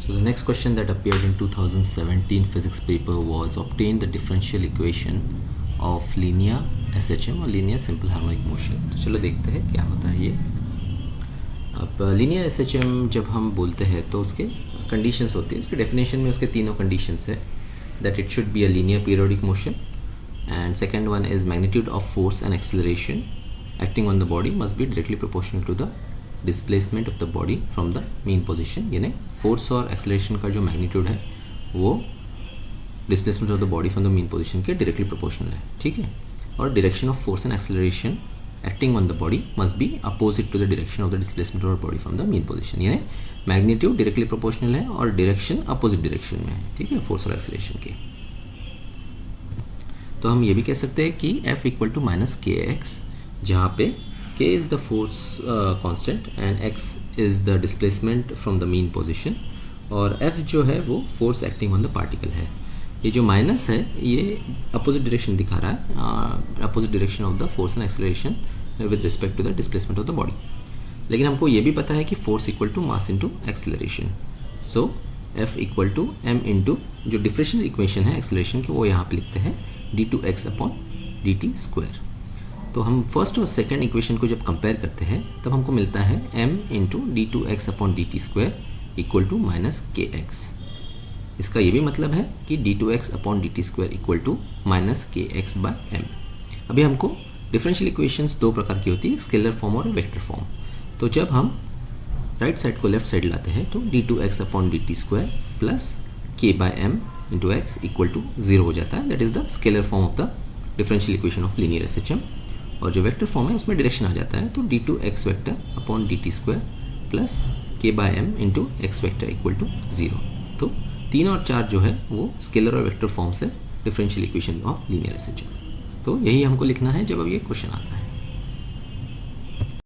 So the next question that appeared in 2017 physics paper was obtain the differential equation of linear SHM और linear simple harmonic motion। तो चलो देखते हैं क्या होता है ये। अब linear SHM जब हम बोलते हैं तो उसके कंडीशंस होती है, उसके डेफिनेशन में उसके तीनों कंडीशंस है that it should be a linear periodic motion and second one is magnitude of force and acceleration acting on the body must be directly proportional to the displacement of the body from the mean position, यानी force और acceleration का जो magnitude है वो displacement of the body from the mean position के directly proportional है, ठीक है। और direction of force and acceleration acting on the body must be opposite to the direction of the displacement of the body from the mean position, यानी magnitude directly proportional है और direction opposite direction में है, ठीक है, force और acceleration के। तो हम ये भी कह सकते हैं कि F equal to minus k x, जहाँ पे K is the force constant and X is the displacement from the mean position और F जो है वो force acting on the particle है। ये जो माइनस है ये अपोजिट डायरेक्शन दिखा रहा है, opposite direction of the force and acceleration with respect to the displacement of the body. लेकिन हमको ये भी पता है कि force equal to mass into acceleration, so F equal to m into जो डिफरेंशियल इक्वेशन है एक्सेलरेशन की वो यहाँ पे लिखते हैं d2x अपॉन dt स्क्वायर। तो हम फर्स्ट और सेकेंड इक्वेशन को जब कंपेयर करते हैं तब हमको मिलता है m into d2x upon dt square equal to minus k x. इसका ये भी मतलब है कि d2x upon dt square equal to minus k x by m. अभी हमको डिफरेंशियल इक्वेशंस दो प्रकार की होती है, स्केलर फॉर्म और वेक्टर फॉर्म। तो जब हम राइट साइड को लेफ्ट साइड लाते हैं तो d2x upon dt square plus k by m into x equal to 0 हो जाता है। That is the scalar form of the differential equation of linear SHM। और जो वेक्टर फॉर्म है उसमें डायरेक्शन आ जाता है, तो d2x vector upon dt square plus k by m into x vector equal to 0। तो 3 और 4 जो है वो स्केलर और वेक्टर फॉर्म से differential equation of linear SHM। तो यही हमको लिखना है जब अब ये क्वेश्चन आता है।